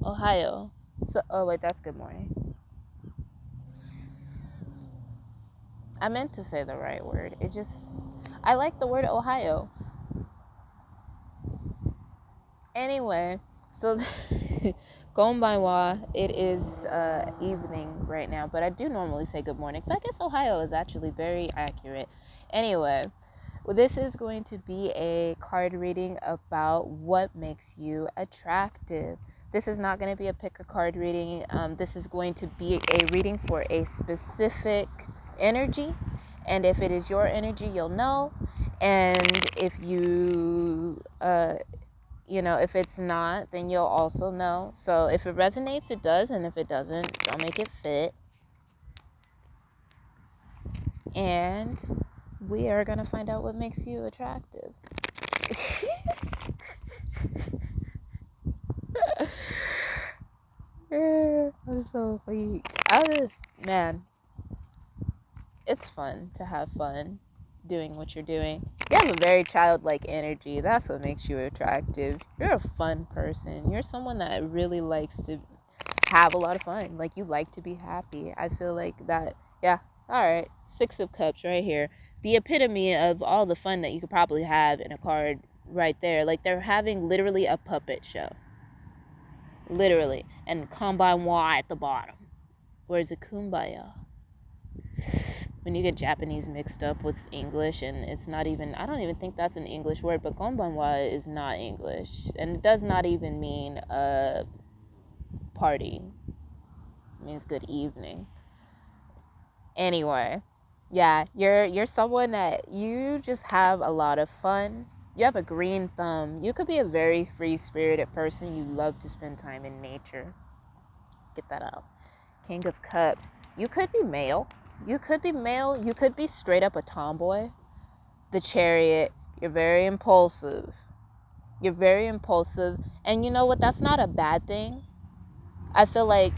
Ohio. So, oh wait, that's good morning. I meant to say the right word. I like the word Ohio. Anyway, so konbanwa, it is evening right now, but I do normally say good morning. So I guess Ohio is actually very accurate. Anyway, well, this is going to be a card reading about what makes you attractive. This is not going to be a pick a card reading. This is going to be a reading for a specific energy. And if it is your energy, you'll know. And if if it's not, then you'll also know. So if it resonates, it does. And if it doesn't, don't make it fit. And we are going to find out what makes you attractive. I'm so weak. Man, it's fun to have fun doing what you're doing. You have a very childlike energy. That's what makes you attractive. You're a fun person. You're someone that really likes to have a lot of fun. Like, you like to be happy. I feel like that. Yeah. All right. 6 of Cups right here. The epitome of all the fun that you could probably have in a card right there. Like, they're having literally a puppet show. Literally. And konbanwa at the bottom. Where's the kumbaya? When you get Japanese mixed up with English, and it's not even, I don't even think that's an English word, but konbanwa is not English. And it does not even mean party. It means good evening. Anyway, yeah, you're someone that you just have a lot of fun. You have a green thumb. You could be a very free-spirited person. You love to spend time in nature. Get that out. King of Cups. You could be male. You could be male. You could be straight up a tomboy. The Chariot. You're very impulsive. You're very impulsive. And you know what? That's not a bad thing. I feel like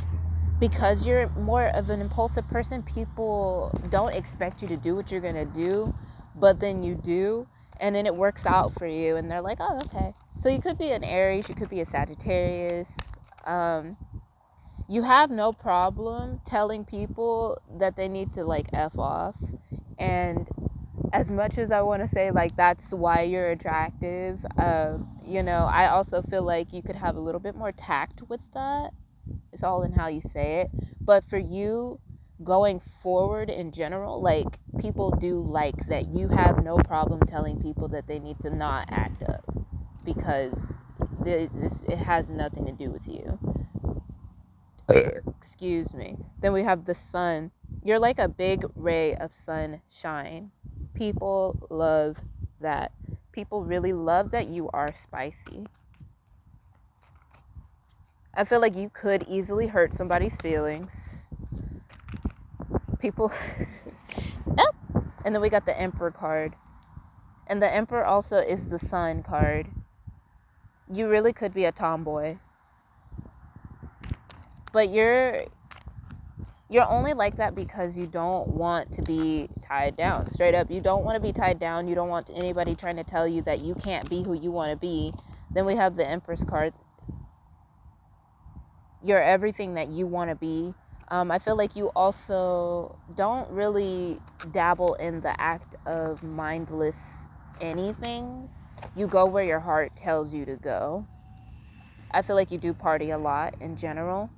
because you're more of an impulsive person, people don't expect you to do what you're going to do, but then you do, and then it works out for you, and they're like, oh, okay. So you could be an Aries, you could be a Sagittarius. You have no problem telling people that they need to, like, F off. And as much as I want to say, like, that's why you're attractive, I also feel like you could have a little bit more tact with that. It's all in how you say it. But for you, going forward in general, like, people do like that you have no problem telling people that they need to not act up, because it has nothing to do with you. Excuse me. Then we have the sun. You're like a big ray of sunshine. People love that. People really love that you are spicy. I feel like you could easily hurt somebody's feelings. People. Oh. And then we got the Emperor card. And the Emperor also is the Sun card. You really could be a tomboy. But you're only like that because you don't want to be tied down. Straight up, you don't want to be tied down. You don't want anybody trying to tell you that you can't be who you want to be. Then we have the Empress card. You're everything that you want to be. I feel like you also don't really dabble in the act of mindless anything. You go where your heart tells you to go. I feel like you do party a lot in general.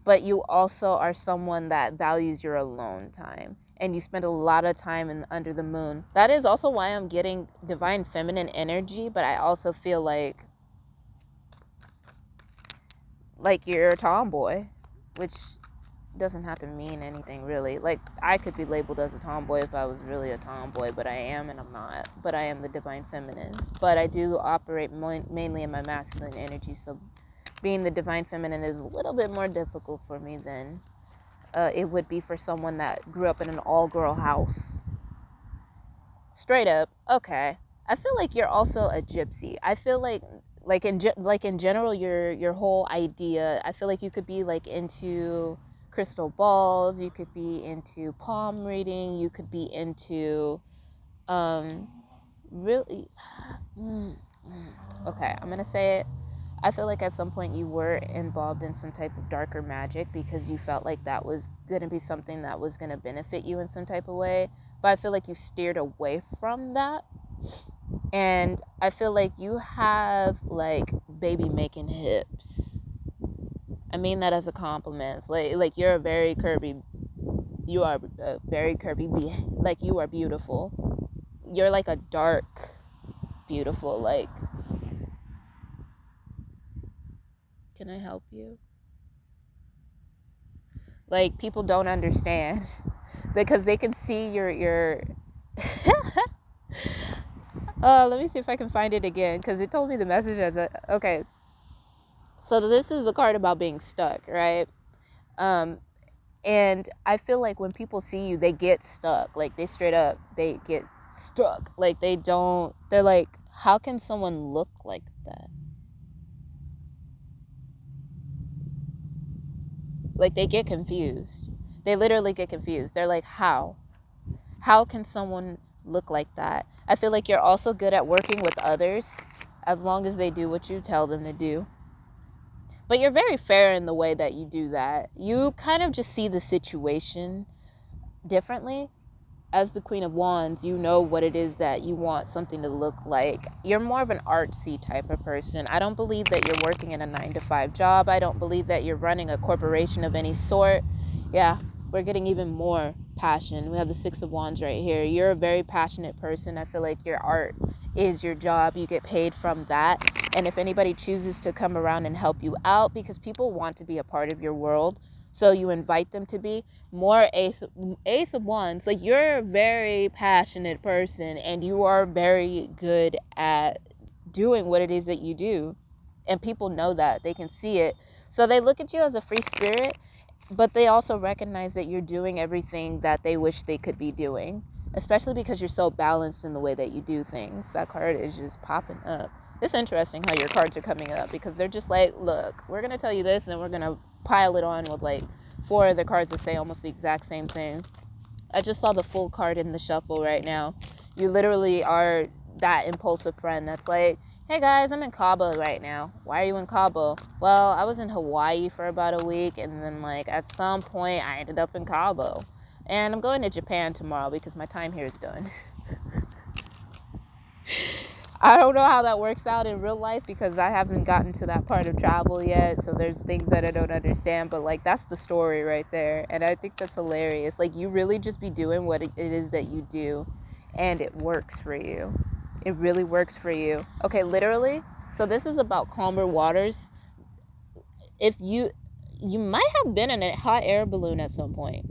But you also are someone that values your alone time. And you spend a lot of time under the moon. That is also why I'm getting divine feminine energy. But I also feel like you're a tomboy. Which doesn't have to mean anything, really. Like, I could be labeled as a tomboy if I was really a tomboy. But I am, and I'm not. But I am the divine feminine. But I do operate mainly in my masculine energy. So being the divine feminine is a little bit more difficult for me than it would be for someone that grew up in an all-girl house. Straight up. Okay. I feel like you're also a gypsy. I feel like in general, your whole idea, I feel like you could be like into crystal balls, you could be into palm reading, you could be into really okay, I'm gonna say it. I feel like at some point you were involved in some type of darker magic because you felt like that was going to be something that was going to benefit you in some type of way. But I feel like you steered away from that. And I feel like you have like baby making hips. I mean that as a compliment. It's like you're a very curvy. You are very curvy. Like you are beautiful. You're like a dark, beautiful. Like, can I help you? Like people don't understand because they can see your. Let me see if I can find it again because it told me the message as a okay. So this is a card about being stuck, right? And I feel like when people see you, they get stuck. Like they straight up, they get stuck. Like they don't. They're like, how can someone look like that? Like they get confused. They literally get confused. They're like, how? How can someone look like that? I feel like you're also good at working with others as long as they do what you tell them to do. But you're very fair in the way that you do that. You kind of just see the situation differently. As the Queen of Wands, you know what it is that you want something to look like. You're more of an artsy type of person. I don't believe that you're working in a 9-to-5 job. I don't believe that you're running a corporation of any sort. Yeah, we're getting even more passion. We have the Six of Wands right here. You're a very passionate person. I feel like your art is your job. You get paid from that. And if anybody chooses to come around and help you out, because people want to be a part of your world, so you invite them to be more ace of wands. Like you're a very passionate person and you are very good at doing what it is that you do. And people know that. They can see it. So they look at you as a free spirit, but they also recognize that you're doing everything that they wish they could be doing, especially because you're so balanced in the way that you do things. That card is just popping up. It's interesting how your cards are coming up because they're just like, look, we're going to tell you this and then we're going to pile it on with like 4 other cards that say almost the exact same thing. I just saw the full card in the shuffle right now. You literally are that impulsive friend that's like, hey guys, I'm in Cabo right now. Why are you in Cabo? Well, I was in Hawaii for about a week and then like at some point I ended up in Cabo. And I'm going to Japan tomorrow because my time here is done. I don't know how that works out in real life because I haven't gotten to that part of travel yet. So there's things that I don't understand. But like that's the story right there. And I think that's hilarious. Like you really just be doing what it is that you do. And it works for you. It really works for you. Okay, literally. So this is about calmer waters. If you might have been in a hot air balloon at some point.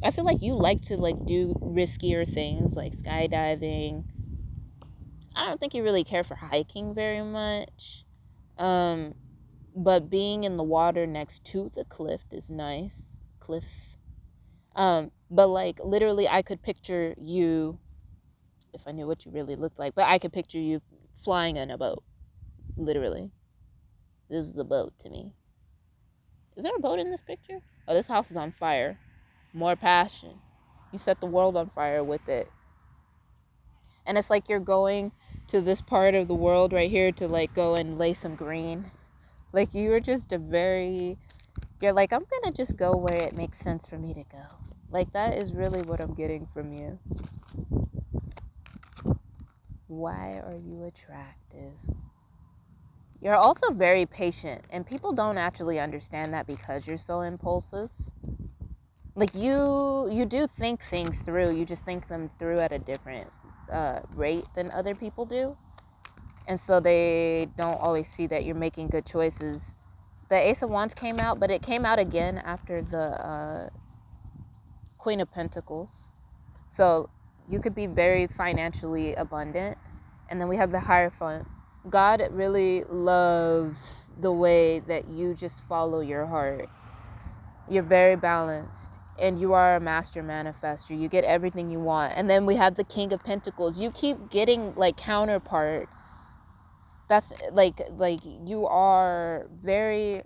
I feel like you like to like do riskier things like skydiving. I don't think you really care for hiking very much. But being in the water next to the cliff is nice. Cliff. But like literally I could picture you if I knew what you really looked like, but I could picture you flying in a boat. Literally. This is the boat to me. Is there a boat in this picture? Oh, this house is on fire. More passion. You set the world on fire with it. And it's like you're going to this part of the world right here to like go and lay some green. Like you're just you're like, I'm gonna just go where it makes sense for me to go. Like that is really what I'm getting from you. Why are you attractive? You're also very patient and people don't actually understand that because you're so impulsive. Like you do think things through. You just think them through at a different rate than other people do. And so they don't always see that you're making good choices. The Ace of Wands came out, but it came out again after the Queen of Pentacles. So you could be very financially abundant. And then we have the Hierophant. God really loves the way that you just follow your heart. You're very balanced. And you are a master manifester. You get everything you want. And then we have the King of Pentacles. You keep getting like counterparts. That's like you are very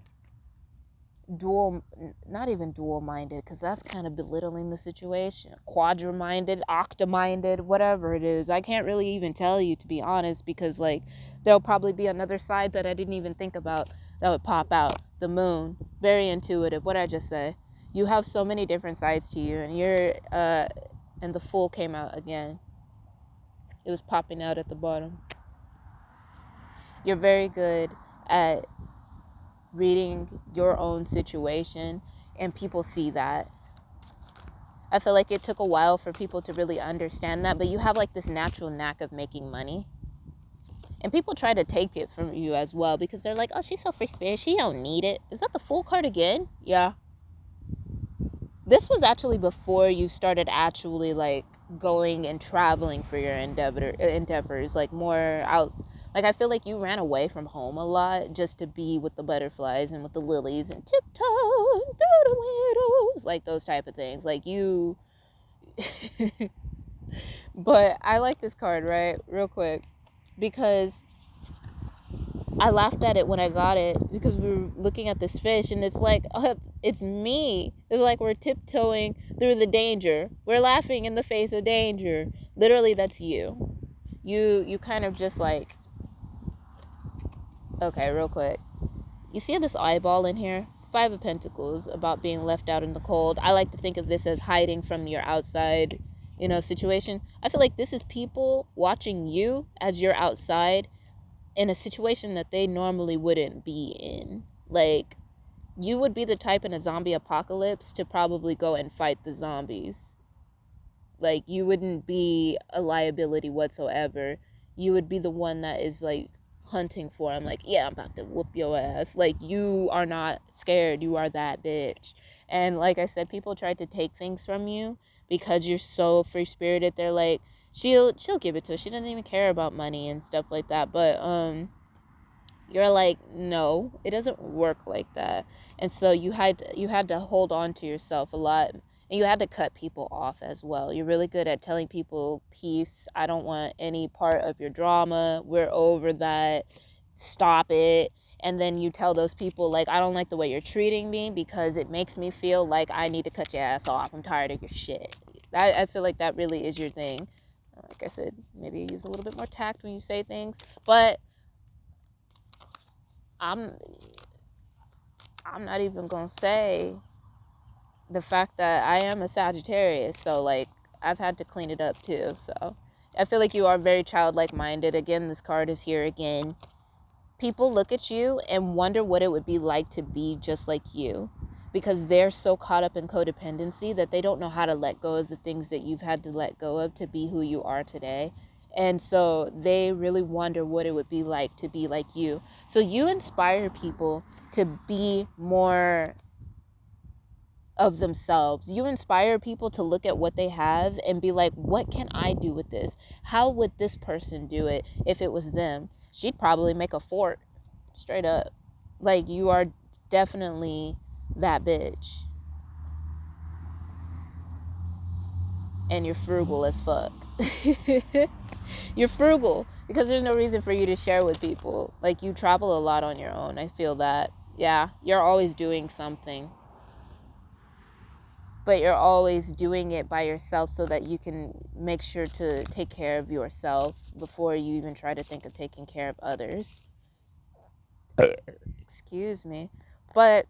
not even dual-minded, because that's kind of belittling the situation. Quadra-minded, octa-minded, whatever it is. I can't really even tell you, to be honest, because like there'll probably be another side that I didn't even think about that would pop out. The moon, very intuitive. What did I just say? You have so many different sides to you, and and the Fool came out again. It was popping out at the bottom. You're very good at reading your own situation, and people see that. I feel like it took a while for people to really understand that, but you have like this natural knack of making money. And people try to take it from you as well, because they're like, oh, she's so free spirit, she don't need it. Is that the Fool card again? Yeah. This was actually before you started actually like going and traveling for your endeavors, like more out. Like I feel like you ran away from home a lot just to be with the butterflies and with the lilies and tiptoe through the windows, like those type of things. Like you. But I like this card, right? Real quick, because I laughed at it when I got it, because we were looking at this fish and it's like, it's me. It's like we're tiptoeing through the danger. We're laughing in the face of danger. Literally, that's you. You kind of just like, okay, real quick. You see this eyeball in here? Five of Pentacles, about being left out in the cold. I like to think of this as hiding from your outside, situation. I feel like this is people watching you as you're outside in a situation that they normally wouldn't be in. Like, you would be the type in a zombie apocalypse to probably go and fight the zombies. Like, you wouldn't be a liability whatsoever. You would be the one that is like hunting for them. Like, yeah, I'm about to whoop your ass. Like, you are not scared. You are that bitch. And like I said, people try to take things from you because you're so free spirited. They're like, she'll give it to us. She doesn't even care about money and stuff like that. But you're like, no, it doesn't work like that. And so you had to hold on to yourself a lot, and you had to cut people off as well. You're really good at telling people, peace, I don't want any part of your drama, we're over that, stop it. And then you tell those people, like, I don't like the way you're treating me because it makes me feel like I need to cut your ass off. I'm tired of your shit. I feel like that really is your thing. Like I said, maybe use a little bit more tact when you say things. But I'm not even gonna say the fact that I am a Sagittarius, so like I've had to clean it up too. So I feel like you are very childlike minded. Again, this card is here again. People look at you and wonder what it would be like to be just like you, because they're so caught up in codependency that they don't know how to let go of the things that you've had to let go of to be who you are today. And so they really wonder what it would be like to be like you. So you inspire people to be more of themselves. You inspire people to look at what they have and be like, what can I do with this? How would this person do it if it was them? She'd probably make a fort, straight up. Like, you are definitely that bitch. And you're frugal as fuck. You're frugal because there's no reason for you to share with people. Like, you travel a lot on your own. I feel that. Yeah, you're always doing something. But you're always doing it by yourself so that you can make sure to take care of yourself before you even try to think of taking care of others. Excuse me. But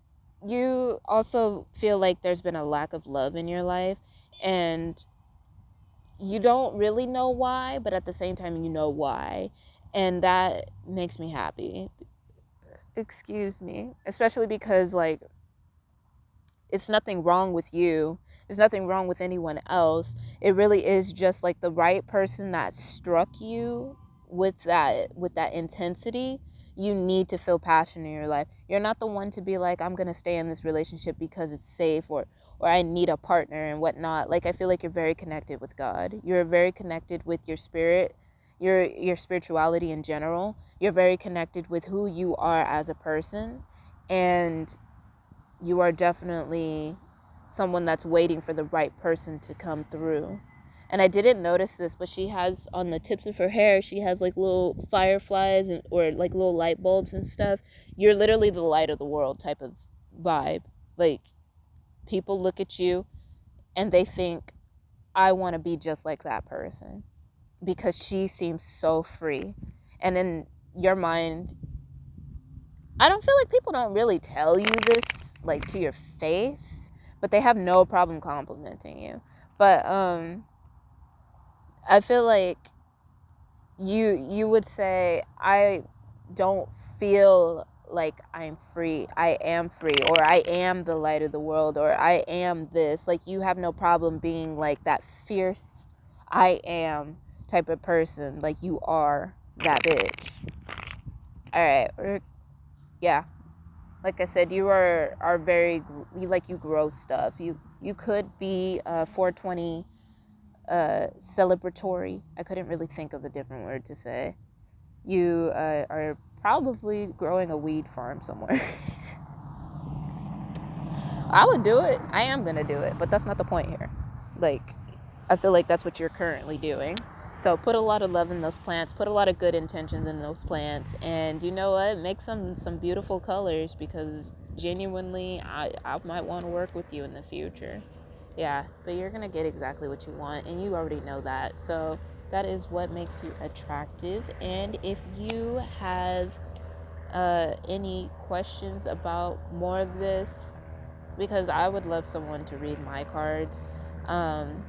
you also feel like there's been a lack of love in your life, and you don't really know why, but at the same time you know why, and that makes me happy. Excuse me. Especially because, like, it's nothing wrong with you. There's nothing wrong with anyone else. It really is just like the right person that struck you with that intensity. You need to feel passion in your life. You're not the one to be like, I'm gonna stay in this relationship because it's safe, or I need a partner and whatnot. Like, I feel like you're very connected with God. You're very connected with your spirit, your spirituality in general. You're very connected with who you are as a person, and you are definitely someone that's waiting for the right person to come through. And I didn't notice this, but she has on the tips of her hair, she has like little fireflies or like little light bulbs and stuff. You're literally the light of the world type of vibe. Like, people look at you and they think, I want to be just like that person because she seems so free. And in your mind, I don't feel like people don't really tell you this like to your face, but they have no problem complimenting you. But I feel like you would say, I don't feel like I'm free. I am free, or I am the light of the world, or I am this. Like, you have no problem being like that fierce I am type of person. Like, you are that bitch. All right. Yeah. Like I said, you are very, you grow stuff. You could be 420 celebratory. I couldn't really think of a different word to say. You are probably growing a weed farm somewhere. I would do it. I am gonna do it, but that's not the point here. Like, I feel like that's what you're currently doing. So put a lot of love in those plants. Put a lot of good intentions in those plants, and you know what? Make some beautiful colors, because genuinely, I might want to work with you in the future. Yeah, but you're gonna get exactly what you want, and you already know that. So that is what makes you attractive. And if you have any questions about more of this, because I would love someone to read my cards. Um,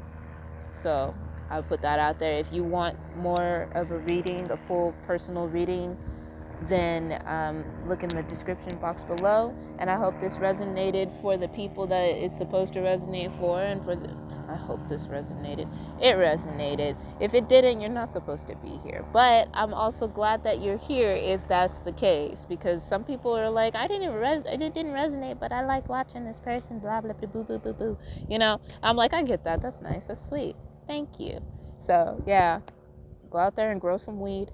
so I'll put that out there. If you want more of a reading, a full personal reading, then look in the description box below. And I hope this resonated for the people that it's supposed to resonate for, and I hope this resonated. It resonated. If it didn't, you're not supposed to be here. But I'm also glad that you're here if that's the case, because some people are like, it didn't resonate, but I like watching this person, blah blah blah, boo boo boo boo. I'm like, I get that. That's nice. That's sweet. Thank you. So yeah, go out there and grow some weed.